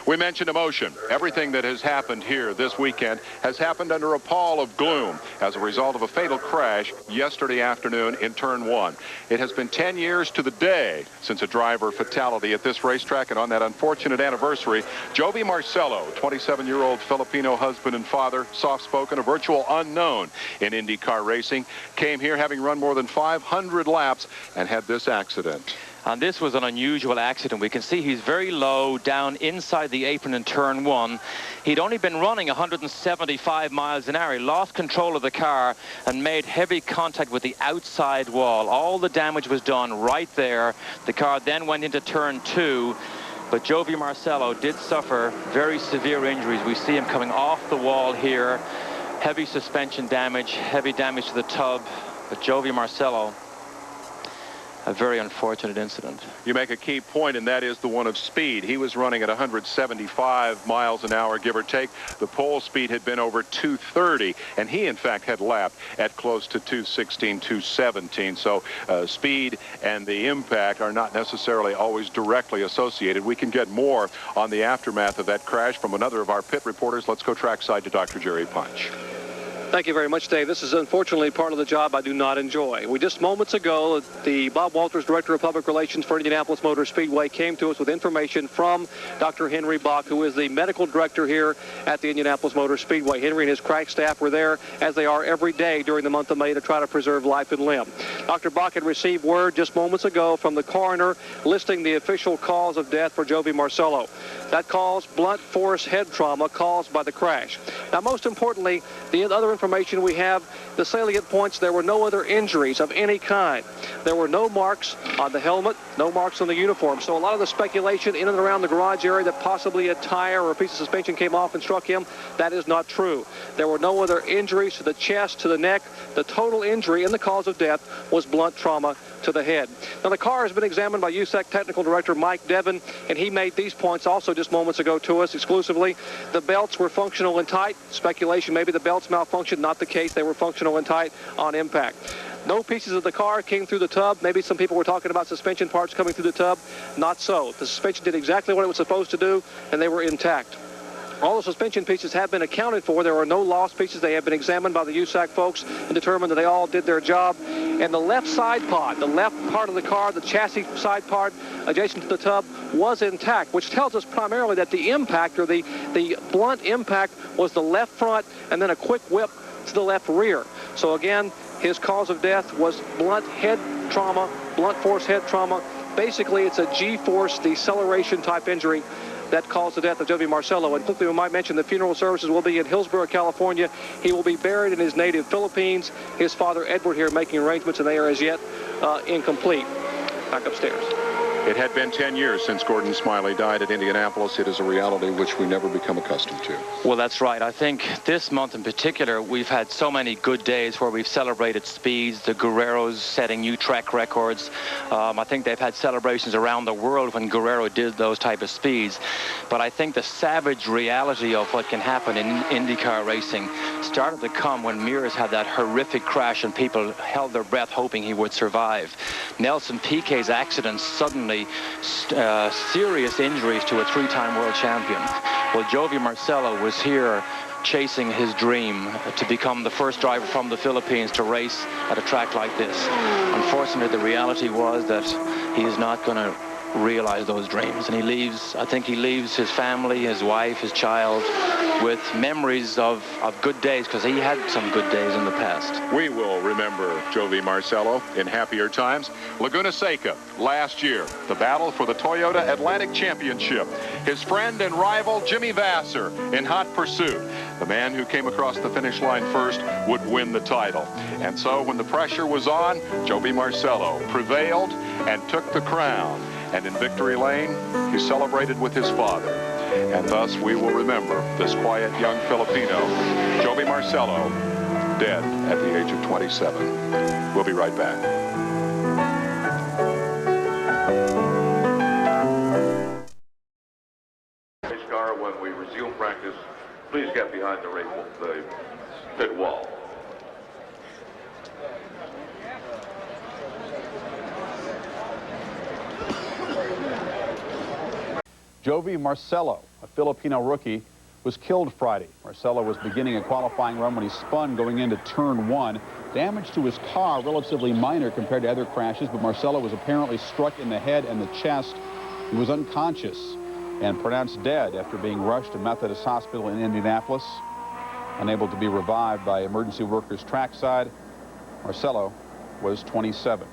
We mentioned emotion. Everything that has happened here this weekend has happened under a pall of gloom as a result of a fatal crash yesterday afternoon in Turn 1. It has been 10 years to the day since a driver fatality at this racetrack, and on that unfortunate anniversary, Jovy Marcelo, 27-year-old Filipino husband and father, soft-spoken, a virtual unknown in IndyCar racing, came here having run more than 500 laps and had this accident. And this was an unusual accident. We can see he's very low down inside the apron in Turn 1. He'd only been running 175 miles an hour. He lost control of the car and made heavy contact with the outside wall. All the damage was done right there. The car then went into Turn 2. But Jovy Marcelo did suffer very severe injuries. We see him coming off the wall here. Heavy suspension damage, heavy damage to the tub. But Jovy Marcelo, a very unfortunate incident. You make a key point, and that is the one of speed. He was running at 175 miles an hour, give or take. The pole speed had been over 230, and he, in fact, had lapped at close to 216, 217. So speed and the impact are not necessarily always directly associated. We can get more on the aftermath of that crash from another of our pit reporters. Let's go trackside to Dr. Jerry Punch. Thank you very much, Dave. This is unfortunately part of the job I do not enjoy. We just moments ago, the Bob Walters, Director of Public Relations for Indianapolis Motor Speedway, came to us with information from Dr. Henry Bach, who is the medical director here at the Indianapolis Motor Speedway. Henry and his crack staff were there, as they are every day during the month of May, to try to preserve life and limb. Dr. Bach had received word just moments ago from the coroner listing the official cause of death for Jovy Marcelo. That caused blunt force head trauma caused by the crash. Now, most importantly, the other information we have, the salient points, there were no other injuries of any kind. There were no marks on the helmet, no marks on the uniform. So a lot of the speculation in and around the garage area that possibly a tire or a piece of suspension came off and struck him, that is not true. There were no other injuries to the chest, to the neck. The total injury and the cause of death was blunt trauma to the head. Now, the car has been examined by USAC Technical Director Mike Devon, and he made these points also just moments ago to us exclusively. The belts were functional and tight. Speculation, maybe the belts malfunctioned. Not the case. They were functional and tight on impact. No pieces of the car came through the tub. Maybe some people were talking about suspension parts coming through the tub. Not so. The suspension did exactly what it was supposed to do, and they were intact. All the suspension pieces have been accounted for. There are no lost pieces. They have been examined by the USAC folks and determined that they all did their job. And the left side pod, the left part of the car, the chassis side part adjacent to the tub, was intact, which tells us primarily that the impact, or the blunt impact, was the left front and then a quick whip to the left rear. So again, his cause of death was blunt head trauma, blunt force head trauma. Basically, it's a G-force deceleration type injury that caused the death of Jovy Marcelo. And quickly, we might mention the funeral services will be in Hillsborough, California. He will be buried in his native Philippines. His father, Edward, here making arrangements, and they are as yet incomplete. Back upstairs. It had been 10 years since Gordon Smiley died at Indianapolis. It is a reality which we never become accustomed to. Well, that's right. I think this month in particular, we've had so many good days where we've celebrated speeds, the Guerreros setting new track records. I think they've had celebrations around the world when Guerrero did those type of speeds. But I think the savage reality of what can happen in IndyCar racing started to come when Mears had that horrific crash and people held their breath hoping he would survive. Nelson Piquet's accident suddenly serious injuries to a three-time world champion. Well, Jovy Marcelo was here chasing his dream to become the first driver from the Philippines to race at a track like this. Unfortunately, the reality was that he is not going to realize those dreams, and he leaves, I think he leaves his family, his wife, his child with memories of good days, because he had some good days in the past. We will remember Jovy Marcelo in happier times. Laguna Seca last year, the battle for the Toyota Atlantic Championship. His friend and rival Jimmy Vasser in hot pursuit. The man who came across the finish line first would win the title. And so when the pressure was on, Jovy Marcelo prevailed and took the crown. And in victory lane, he celebrated with his father. And thus we will remember this quiet young Filipino, Jovy Marcelo, dead at the age of 27. We'll be right back. Race car, when we resume practice, please get behind the pit wall. Jovy Marcelo a Filipino rookie, was killed Friday. Marcelo was beginning a qualifying run when he spun going into turn 1. Damage to his car relatively minor compared to other crashes, but Marcelo was apparently struck in the head and the chest. He was unconscious and pronounced dead after being rushed to Methodist Hospital in Indianapolis. Unable to be revived by emergency workers trackside, Marcelo was 27.